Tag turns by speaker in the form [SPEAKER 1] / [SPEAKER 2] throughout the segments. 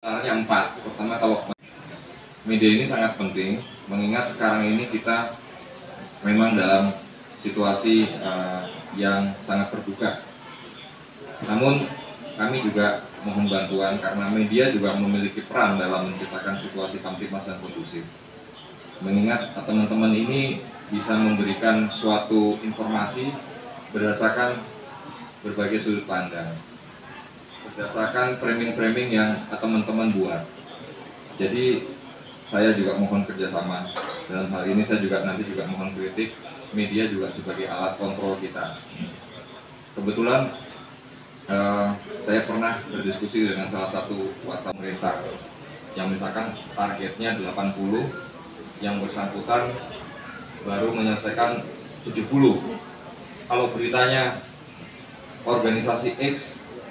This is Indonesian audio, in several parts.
[SPEAKER 1] Yang empat, pertama kalau media ini sangat penting, mengingat sekarang ini kita memang dalam situasi yang sangat terbuka. Namun kami juga mohon bantuan karena media juga memiliki peran dalam menciptakan situasi kamtipmas yang kondusif. Mengingat teman-teman ini bisa memberikan suatu informasi berdasarkan berbagai sudut pandang, berdasarkan framing-framing yang teman-teman buat. Jadi saya juga mohon kerjasama dalam hal ini. Saya juga nanti juga mohon kritik media juga sebagai alat kontrol kita. Kebetulan saya pernah berdiskusi dengan salah satu wartawan pemerintah yang misalkan targetnya 80, yang bersangkutan baru menyelesaikan 70. Kalau beritanya organisasi X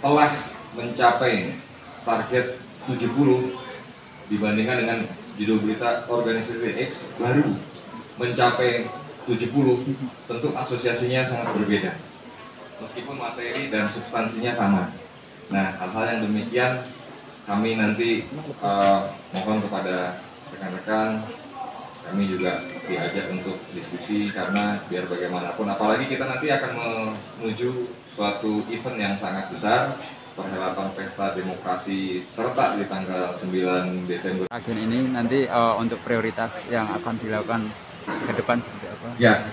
[SPEAKER 1] telah mencapai target 70 dibandingkan dengan judul berita organisasi X baru mencapai 70, tentu asosiasinya sangat berbeda meskipun materi dan substansinya sama. Nah, hal-hal yang demikian kami nanti mohon kepada rekan-rekan, kami juga diajak untuk diskusi karena biar bagaimanapun, apalagi kita nanti akan menuju suatu event yang sangat besar, perhelatan pesta demokrasi serta di tanggal 9 Desember.
[SPEAKER 2] Agen ini nanti untuk prioritas yang akan dilakukan ke depan seperti apa?
[SPEAKER 1] Ya,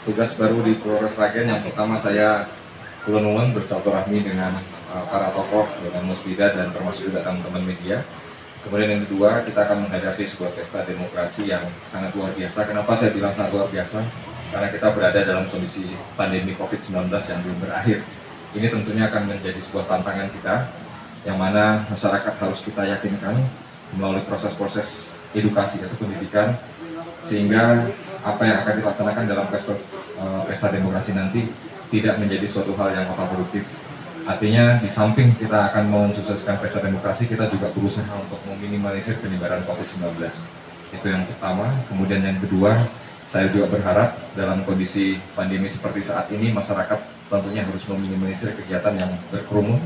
[SPEAKER 1] tugas baru di Polres Sragen yang pertama saya kulon bersilaturahmi dengan para tokoh, dengan Musbida dan termasuk juga teman-teman media. Kemudian yang kedua, kita akan menghadapi sebuah pesta demokrasi yang sangat luar biasa. Kenapa saya bilang sangat luar biasa? Karena kita berada dalam kondisi pandemi COVID-19 yang belum berakhir. Ini tentunya akan menjadi sebuah tantangan kita, yang mana masyarakat harus kita yakinkan melalui proses-proses edukasi atau pendidikan, sehingga apa yang akan dilaksanakan dalam pesta demokrasi nanti tidak menjadi suatu hal yang kontraproduktif. Artinya di samping kita akan mensukseskan pesta demokrasi, kita juga berusaha untuk meminimalisir penyebaran COVID-19. Itu yang pertama. Kemudian yang kedua, saya juga berharap dalam kondisi pandemi seperti saat ini, masyarakat tentunya harus meminimalisir kegiatan yang berkerumun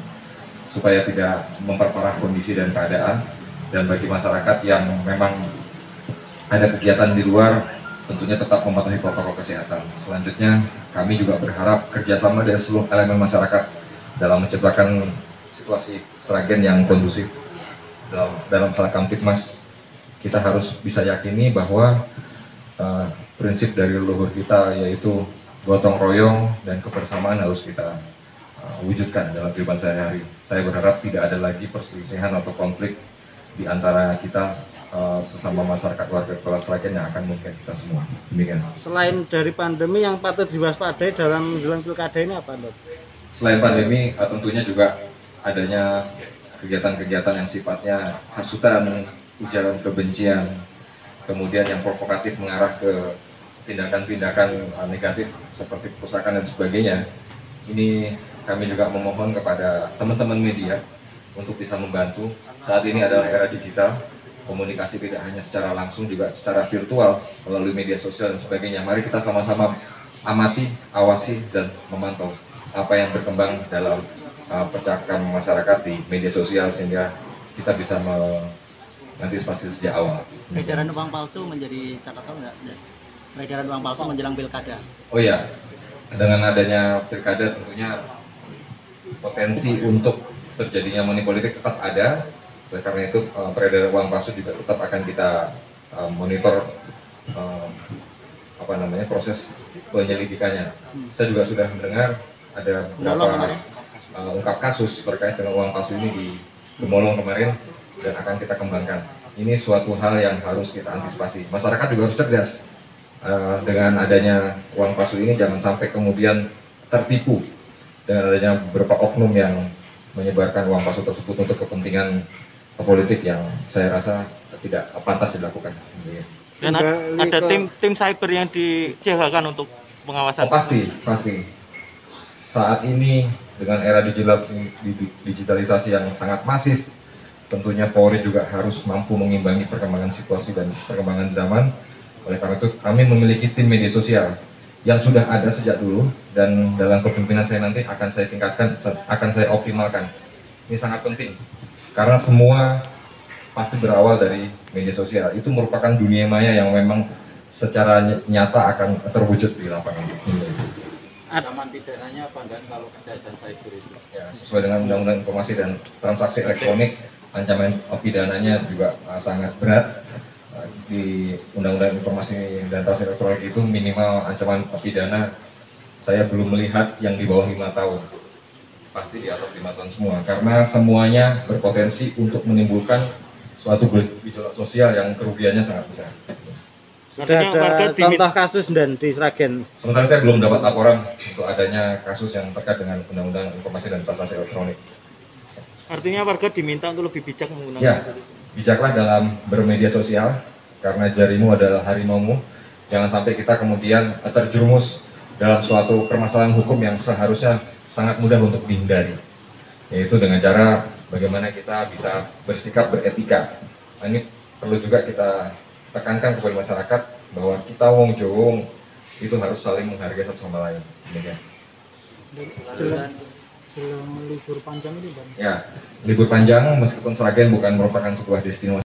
[SPEAKER 1] supaya tidak memperparah kondisi dan keadaan. Dan bagi masyarakat yang memang ada kegiatan di luar, tentunya tetap mematuhi protokol kesehatan. Selanjutnya, kami juga berharap kerjasama dari seluruh elemen masyarakat dalam menciptakan situasi Sragen yang kondusif. Dalam hal kamtipmas, kita harus bisa yakini bahwa prinsip dari leluhur kita yaitu gotong royong dan kebersamaan harus kita wujudkan dalam kehidupan sehari-hari. Saya berharap tidak ada lagi perselisihan atau konflik di antara kita sesama masyarakat warga Kota Sragen yang akan merugikan kita semua. Demikian.
[SPEAKER 3] Selain dari pandemi, yang patut diwaspadai dalam menjelang pilkada ini apa, Dok?
[SPEAKER 1] Selain pandemi, tentunya juga adanya kegiatan-kegiatan yang sifatnya hasutan, ujaran kebencian, kemudian yang provokatif mengarah ke tindakan-tindakan negatif seperti perusakan dan sebagainya. Ini kami juga memohon kepada teman-teman media untuk bisa membantu. Saat ini adalah era digital, komunikasi tidak hanya secara langsung, juga secara virtual melalui media sosial dan sebagainya. Mari kita sama-sama amati, awasi, dan memantau apa yang berkembang dalam percakapan masyarakat di media sosial sehingga kita bisa mengantisipasi sejak awal.
[SPEAKER 4] Peredaran uang palsu menjadi catatan nggak? Peredaran uang palsu menjelang pilkada.
[SPEAKER 1] Oh iya, dengan adanya pilkada tentunya potensi untuk terjadinya money politik tetap ada. Oleh karena itu peredaran uang palsu juga tetap akan kita monitor proses penyelidikannya. Saya juga sudah mendengar ada beberapa ungkap kasus terkait dengan uang palsu ini di Gemolong kemarin dan akan kita kembangkan. Ini suatu hal yang harus kita antisipasi. Masyarakat juga harus cerdas dengan adanya uang palsu ini, jangan sampai kemudian tertipu dengan adanya beberapa oknum yang menyebarkan uang palsu tersebut untuk kepentingan politik yang saya rasa tidak pantas dilakukan.
[SPEAKER 5] Dan ada tim cyber yang disiagakan untuk pengawasan.
[SPEAKER 1] Pasti. Saat ini dengan era digitalisasi yang sangat masif, tentunya Polri juga harus mampu mengimbangi perkembangan situasi dan perkembangan zaman. Oleh karena itu kami memiliki tim media sosial yang sudah ada sejak dulu, dan dalam kepemimpinan saya nanti akan saya tingkatkan, akan saya optimalkan. Ini sangat penting karena semua pasti berawal dari media sosial. Itu merupakan dunia maya yang memang secara nyata akan terwujud di lapangan.
[SPEAKER 2] Ancaman pidananya apa dan kalau kejahatan cyber itu?
[SPEAKER 1] Ya, sesuai dengan Undang-Undang Informasi dan Transaksi Elektronik, ancaman pidananya juga sangat berat. Di Undang-Undang Informasi dan Transaksi Elektronik itu minimal ancaman pidana saya belum melihat yang di bawah 5 tahun. Pasti di atas 5 tahun semua, karena semuanya berpotensi untuk menimbulkan suatu gejolak sosial yang kerugiannya sangat besar.
[SPEAKER 3] Sudah
[SPEAKER 5] Artinya warga
[SPEAKER 3] ada contoh kasus dan di Sragen.
[SPEAKER 1] Sementara saya belum dapat laporan untuk adanya kasus yang terkait dengan Undang-Undang Informasi dan Transaksi Elektronik.
[SPEAKER 5] Artinya warga diminta untuk lebih bijak menggunakan.
[SPEAKER 1] Ya, bijaklah dalam bermedia sosial, karena jarimu adalah harimaumu. Jangan sampai kita kemudian terjerumus dalam suatu permasalahan hukum yang seharusnya sangat mudah untuk dihindari. Yaitu dengan cara bagaimana kita bisa bersikap beretika. Nah, ini perlu juga kita tekankan kepada masyarakat bahwa kita wong Jawa itu harus saling menghargai satu sama lain. Demikian.
[SPEAKER 3] Jelang libur panjang ini, Bang.
[SPEAKER 1] Ya, libur panjang meskipun Sragen bukan merupakan sebuah destinasi